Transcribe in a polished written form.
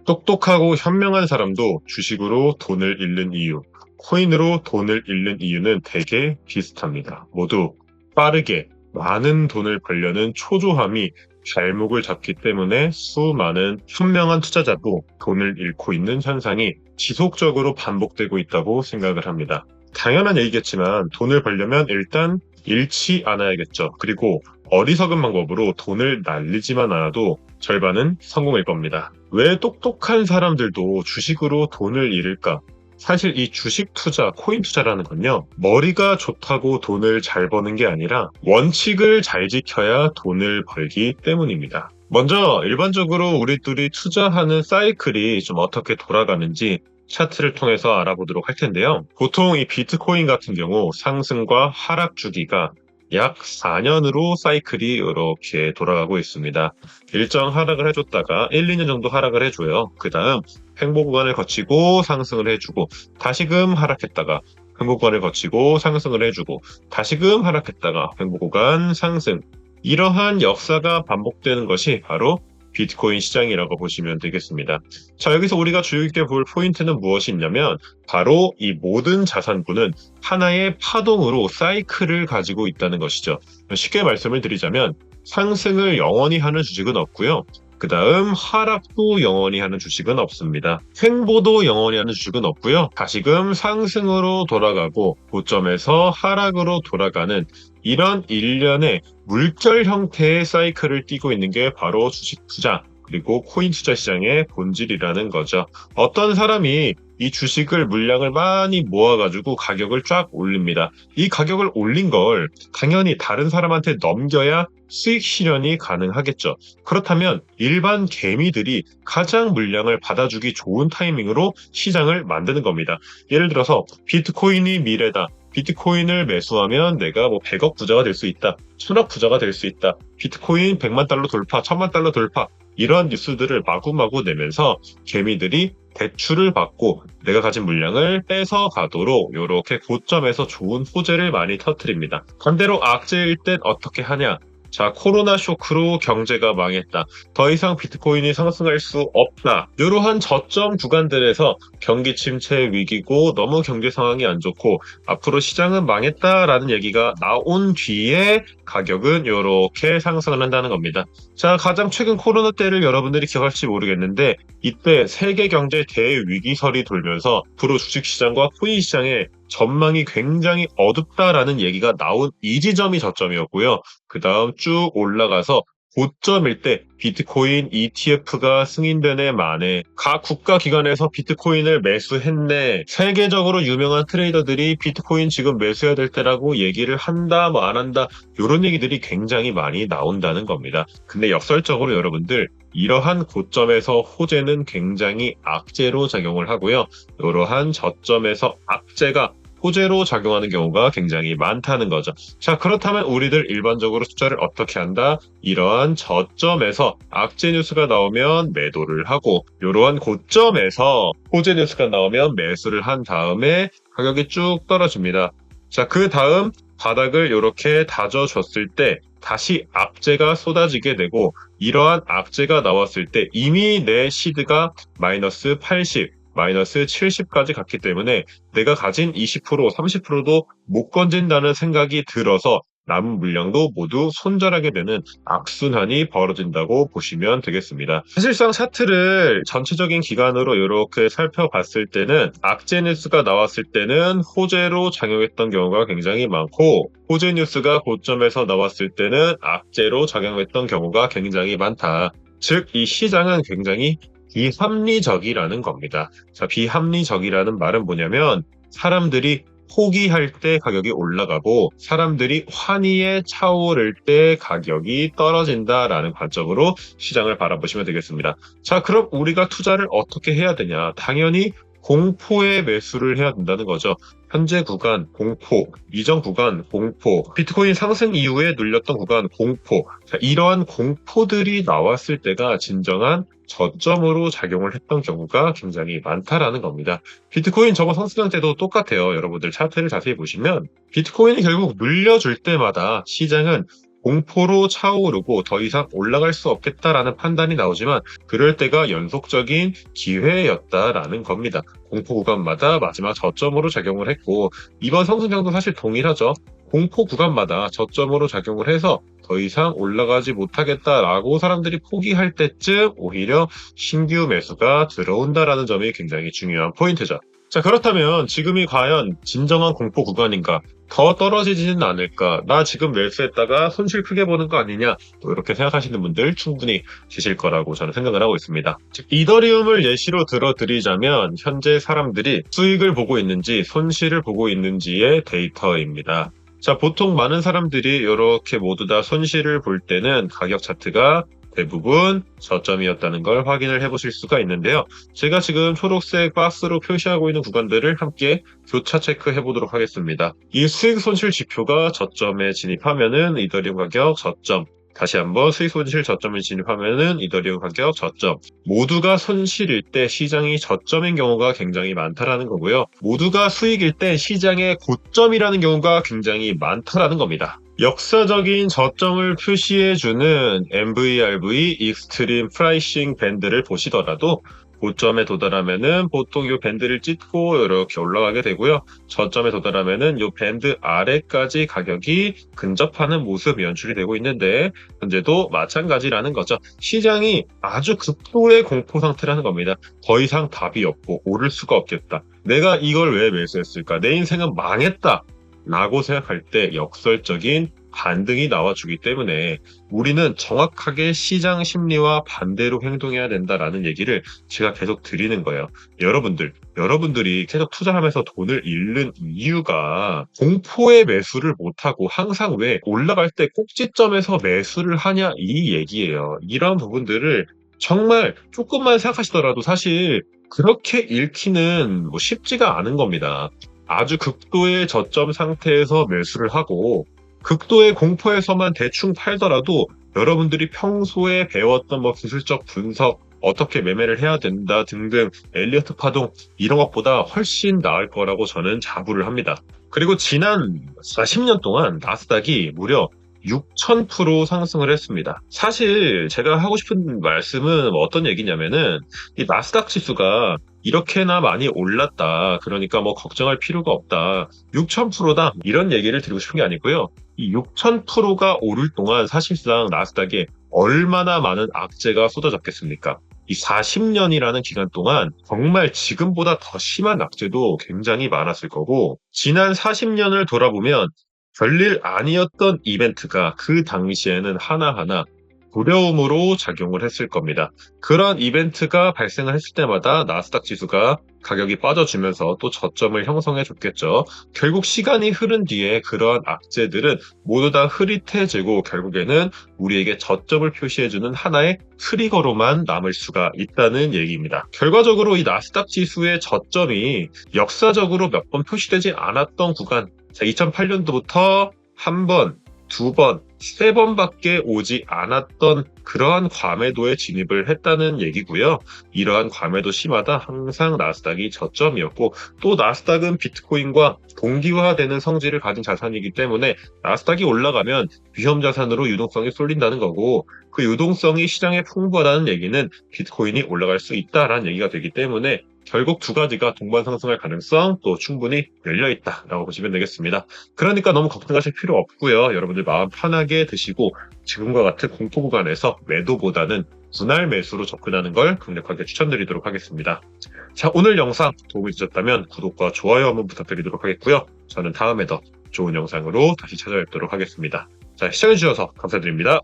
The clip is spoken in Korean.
똑똑하고 현명한 사람도 주식으로 돈을 잃는 이유, 코인으로 돈을 잃는 이유는 되게 비슷합니다. 모두 빠르게 많은 돈을 벌려는 초조함이 발목을 잡기 때문에 수많은 현명한 투자자도 돈을 잃고 있는 현상이 지속적으로 반복되고 있다고 생각을 합니다. 당연한 얘기겠지만 돈을 벌려면 일단 잃지 않아야겠죠. 그리고 어리석은 방법으로 돈을 날리지만 않아도 절반은 성공일 겁니다. 왜 똑똑한 사람들도 주식으로 돈을 잃을까? 사실 이 주식 투자, 코인 투자라는 건요, 머리가 좋다고 돈을 잘 버는 게 아니라 원칙을 잘 지켜야 돈을 벌기 때문입니다. 먼저 일반적으로 우리들이 투자하는 사이클이 좀 어떻게 돌아가는지 차트를 통해서 알아보도록 할 텐데요. 보통 이 비트코인 같은 경우 상승과 하락 주기가 약 4년으로 사이클이 이렇게 돌아가고 있습니다. 일정 하락을 해줬다가 1, 2년 정도 하락을 해줘요. 그 다음 횡보 구간을 거치고 상승을 해주고 다시금 하락했다가 횡보 구간을 거치고 상승을 해주고 다시금 하락했다가 횡보 구간 상승. 이러한 역사가 반복되는 것이 바로 비트코인 시장이라고 보시면 되겠습니다. 자, 여기서 우리가 주의 깊게 볼 포인트는 무엇이 있냐면 바로 이 모든 자산군은 하나의 파동으로 사이클을 가지고 있다는 것이죠. 쉽게 말씀을 드리자면 상승을 영원히 하는 주식은 없고요. 그 다음 하락도 영원히 하는 주식은 없습니다. 횡보도 영원히 하는 주식은 없고요. 다시금 상승으로 돌아가고 고점에서 하락으로 돌아가는 이런 일련의 물결 형태의 사이클을 띠고 있는 게 바로 주식 투자 그리고 코인 투자 시장의 본질이라는 거죠. 어떤 사람이 이 주식을 물량을 많이 모아가지고 가격을 쫙 올립니다. 이 가격을 올린 걸 당연히 다른 사람한테 넘겨야 수익 실현이 가능하겠죠. 그렇다면 일반 개미들이 가장 물량을 받아주기 좋은 타이밍으로 시장을 만드는 겁니다. 예를 들어서 비트코인이 미래다. 비트코인을 매수하면 내가 뭐 100억 부자가 될 수 있다. 1000억 부자가 될 수 있다. 비트코인 100만 달러 돌파, 1000만 달러 돌파. 이런 뉴스들을 마구마구 내면서 개미들이 대출을 받고 내가 가진 물량을 뺏어 가도록 이렇게 고점에서 좋은 호재를 많이 터뜨립니다. 반대로 악재일 땐 어떻게 하냐? 자, 코로나 쇼크로 경제가 망했다. 더 이상 비트코인이 상승할 수 없다. 이러한 저점 구간들에서 경기 침체 위기고 너무 경제 상황이 안 좋고 앞으로 시장은 망했다라는 얘기가 나온 뒤에 가격은 이렇게 상승을 한다는 겁니다. 자, 가장 최근 코로나 때를 여러분들이 기억할지 모르겠는데 이때 세계 경제 대위기설이 돌면서 앞으로 주식시장과 코인 시장의 전망이 굉장히 어둡다라는 얘기가 나온 이 지점이 저점이었고요. 그 다음 쭉 올라가서 고점일 때 비트코인 ETF가 승인되네 마네 각 국가기관에서 비트코인을 매수했네 세계적으로 유명한 트레이더들이 비트코인 지금 매수해야 될 때라고 얘기를 한다 뭐 안 한다 이런 얘기들이 굉장히 많이 나온다는 겁니다. 근데 역설적으로 여러분들 이러한 고점에서 호재는 굉장히 악재로 작용을 하고요. 이러한 저점에서 악재가 호재로 작용하는 경우가 굉장히 많다는 거죠. 자, 그렇다면 우리들 일반적으로 투자를 어떻게 한다? 이러한 저점에서 악재 뉴스가 나오면 매도를 하고 이러한 고점에서 호재 뉴스가 나오면 매수를 한 다음에 가격이 쭉 떨어집니다. 자, 그 다음 바닥을 이렇게 다져줬을 때 다시 악재가 쏟아지게 되고 이러한 악재가 나왔을 때 이미 내 시드가 마이너스 80, 마이너스 70까지 갔기 때문에 내가 가진 20%, 30%도 못 건진다는 생각이 들어서 남은 물량도 모두 손절하게 되는 악순환이 벌어진다고 보시면 되겠습니다. 사실상 차트를 전체적인 기간으로 이렇게 살펴봤을 때는 악재 뉴스가 나왔을 때는 호재로 작용했던 경우가 굉장히 많고 호재 뉴스가 고점에서 나왔을 때는 악재로 작용했던 경우가 굉장히 많다. 즉, 이 시장은 굉장히 비합리적이라는 겁니다. 자, 비합리적이라는 말은 뭐냐면 사람들이 포기할 때 가격이 올라가고 사람들이 환희에 차오를 때 가격이 떨어진다라는 관점으로 시장을 바라보시면 되겠습니다. 자, 그럼 우리가 투자를 어떻게 해야 되냐? 당연히 공포에 매수를 해야 된다는 거죠. 현재 구간 공포, 이전 구간 공포, 비트코인 상승 이후에 눌렸던 구간 공포. 자, 이러한 공포들이 나왔을 때가 진정한 저점으로 작용을 했던 경우가 굉장히 많다라는 겁니다. 비트코인 저번 상승장 때도 똑같아요. 여러분들 차트를 자세히 보시면 비트코인이 결국 눌려줄 때마다 시장은 공포로 차오르고 더 이상 올라갈 수 없겠다라는 판단이 나오지만 그럴 때가 연속적인 기회였다라는 겁니다. 공포 구간마다 마지막 저점으로 작용을 했고 이번 상승장도 사실 동일하죠. 공포 구간마다 저점으로 작용을 해서 더 이상 올라가지 못하겠다라고 사람들이 포기할 때쯤 오히려 신규 매수가 들어온다라는 점이 굉장히 중요한 포인트죠. 자, 그렇다면 지금이 과연 진정한 공포 구간인가? 더 떨어지지는 않을까? 나 지금 매수했다가 손실 크게 보는 거 아니냐? 또 이렇게 생각하시는 분들 충분히 계실 거라고 저는 생각을 하고 있습니다. 즉, 이더리움을 예시로 들어드리자면 현재 사람들이 수익을 보고 있는지 손실을 보고 있는지의 데이터입니다. 자, 보통 많은 사람들이 이렇게 모두 다 손실을 볼 때는 가격 차트가 대부분 저점이었다는 걸 확인을 해보실 수가 있는데요. 제가 지금 초록색 박스로 표시하고 있는 구간들을 함께 교차 체크해 보도록 하겠습니다. 이 수익 손실 지표가 저점에 진입하면은 이더리움 가격 저점, 다시 한번 수익 손실 저점에 진입하면은 이더리움 가격 저점. 모두가 손실일 때 시장이 저점인 경우가 굉장히 많다라는 거고요. 모두가 수익일 때 시장의 고점이라는 경우가 굉장히 많다라는 겁니다. 역사적인 저점을 표시해주는 MVRV 익스트림 프라이싱 밴드를 보시더라도 고점에 도달하면은 보통 이 밴드를 찢고 이렇게 올라가게 되고요. 저점에 도달하면은 이 밴드 아래까지 가격이 근접하는 모습이 연출이 되고 있는데 현재도 마찬가지라는 거죠. 시장이 아주 극도의 공포 상태라는 겁니다. 더 이상 답이 없고 오를 수가 없겠다. 내가 이걸 왜 매수했을까? 내 인생은 망했다. 라고 생각할 때 역설적인 반등이 나와주기 때문에 우리는 정확하게 시장 심리와 반대로 행동해야 된다라는 얘기를 제가 계속 드리는 거예요. 여러분들이 계속 투자하면서 돈을 잃는 이유가 공포의 매수를 못하고 항상 왜 올라갈 때 꼭지점에서 매수를 하냐 이 얘기예요. 이런 부분들을 정말 조금만 생각하시더라도 사실 그렇게 잃기는 쉽지가 않은 겁니다. 아주 극도의 저점 상태에서 매수를 하고 극도의 공포에서만 대충 팔더라도 여러분들이 평소에 배웠던 기술적 분석, 어떻게 매매를 해야 된다 등등 엘리어트 파동 이런 것보다 훨씬 나을 거라고 저는 자부를 합니다. 그리고 지난 40년 동안 나스닥이 무려 6,000% 상승을 했습니다. 사실 제가 하고 싶은 말씀은 어떤 얘기냐면은 이 나스닥 지수가 이렇게나 많이 올랐다. 그러니까 걱정할 필요가 없다. 6,000%다. 이런 얘기를 드리고 싶은 게 아니고요. 이 6,000%가 오를 동안 사실상 나스닥에 얼마나 많은 악재가 쏟아졌겠습니까? 이 40년이라는 기간 동안 정말 지금보다 더 심한 악재도 굉장히 많았을 거고 지난 40년을 돌아보면 별일 아니었던 이벤트가 그 당시에는 하나하나 두려움으로 작용을 했을 겁니다. 그런 이벤트가 발생을 했을 때마다 나스닥 지수가 가격이 빠져주면서 또 저점을 형성해 줬겠죠. 결국 시간이 흐른 뒤에 그러한 악재들은 모두 다 흐릿해지고 결국에는 우리에게 저점을 표시해주는 하나의 트리거로만 남을 수가 있다는 얘기입니다. 결과적으로 이 나스닥 지수의 저점이 역사적으로 몇 번 표시되지 않았던 구간, 2008년도부터 한 번, 두 번, 세 번밖에 오지 않았던 그러한 과매도에 진입을 했다는 얘기고요. 이러한 과매도 시마다 항상 나스닥이 저점이었고 또 나스닥은 비트코인과 동기화되는 성질을 가진 자산이기 때문에 나스닥이 올라가면 위험자산으로 유동성이 쏠린다는 거고 그 유동성이 시장에 풍부하다는 얘기는 비트코인이 올라갈 수 있다라는 얘기가 되기 때문에 결국 두 가지가 동반 상승할 가능성 또 충분히 열려있다라고 보시면 되겠습니다. 그러니까 너무 걱정하실 필요 없고요. 여러분들 마음 편하게 드시고 지금과 같은 공포 구간에서 매도보다는 분할 매수로 접근하는 걸 강력하게 추천드리도록 하겠습니다. 자, 오늘 영상 도움이 되셨다면 구독과 좋아요 한번 부탁드리도록 하겠고요. 저는 다음에 더 좋은 영상으로 다시 찾아뵙도록 하겠습니다. 자, 시청해주셔서 감사드립니다.